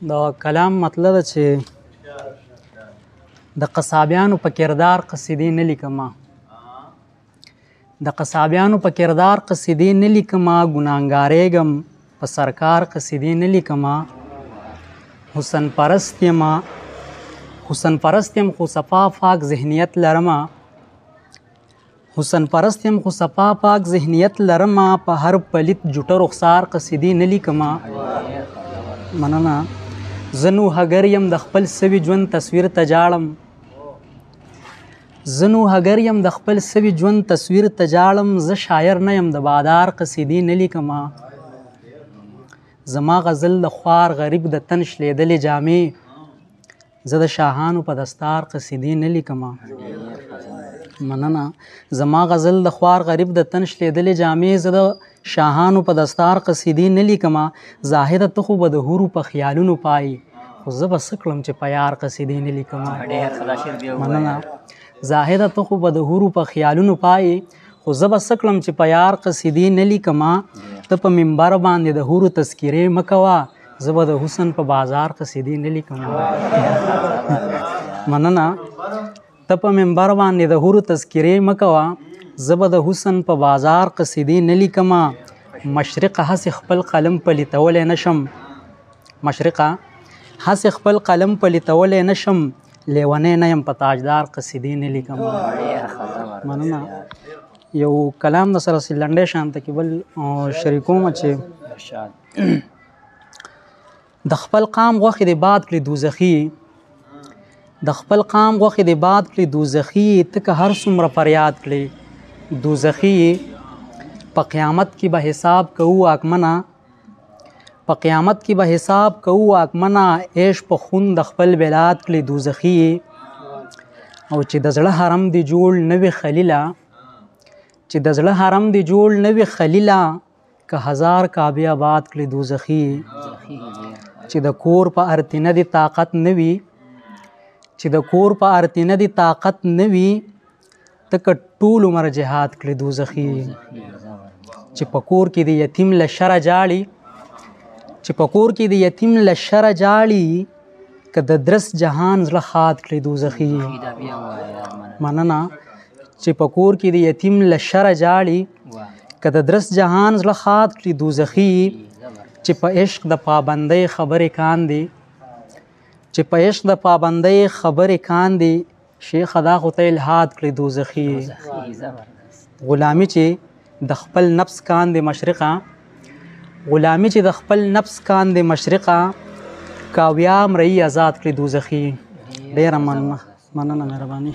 د کلام مطلب ده چې د قصابیانو په کردار قصیدې نه لیکمه، د قصابیانو په کردار قصیدې نه لیکمه، ګناهګارېږم په سرکار قصیدې نه لیکمه. حسن پرست یمه، حسن پرست یم خو صفا پاک ذهنیت لرمه، حسن پرست یم خو صفا پاک ذهنیت لرمه، په هر پلیت جوټه رخسار قصیدې نه لیکمه. مننه. زه نوحګر یم د خپل سوي ژوند تصویر ته جاړم، زه نوحګر یم د خپل سوي ژوند تصویر ته جاړم، زه شاعر نه یم د بادار قصیدې نه لیکمه. زما غزل د خوار غریب د تن شلېدلې جامې، زه د شاهانو په دستار قصیدې نه لیکمه. مننه. زما غزل د خوار غریب د تن شلېدلې جامې، زه د شاهانو په دستار قصیدې نه لیکمه. زاهده ته خو به د حورو په خیالونو پایي، خو زه به څه کړم چې په یار قصیدې نه لیکمه. مننه. زاهده ته خو به د حورو په خیالونو پایي، خو زه به څه کړم چې په یار قصیدې نه لیکمه. ته په منبر باندې د حورو تذکیرې مه کوه، زه به د حسن په بازار قصیدې نه لیکمه. مننه. ته په منبر باندې د حورو تذکیرې مه کوه، زه به د حسن په بازار قصیدې نه لیکمه. مشرقه هسې خپل قلم پلیتولی نشم، مشرقه هسې خپل قلم پلیتولی نشم، لیونی نه یم په تاجدار قصیدې نه لیکمه. مننه. یو کلام د سره لنډی شانته کې بل شریکومه چې د خپل قام غوښې د باد کړي دوزخي، د خپل قام غوښې د باد کړي دوزخي، ته که هر څومره فریاد کړي دوزخي. په قیامت کې به حساب کوو واکمنه، په قیامت کې به حساب کوو واکمنه، عیش په خون د خپل بلاد کړي دوزخي. او چې د زړه حرم دی جوړ نه وي خلیله، چې د زړه حرم دی جوړ نه وي خلیله، که هزار کعبې آباد کړي دوزخي. چې د کور په ارتینه دی طاقت نه وي، چې د کور په ارتینه دی طاقت نه وي، ته که ټول عمر جهاد کړي دوزخي. چې په کور کې د یتیم له شره جاړي، چې په کور کې د یتیم له شره جاړي، که د درس جهان زړه خاد کړي دوزخي. مننه. چې په کور کې د یتیم له شره جاړي، که د درس جهان زړه خاد کړي دوزخي. چې په عشق د پابندۍ خبرې کاندي، چې په عشق د پابندۍ خبرې کاندي، شیخه دا خو ته الحاد کړي دوزخي. غلامي چې د خپل نفس کاندي مشرقه، غلامي چې د خپل نفس کاندي مشرقه، کاویا مرئی آزاد کړي دوزخي. ډېره مننه. مننه مهرباني.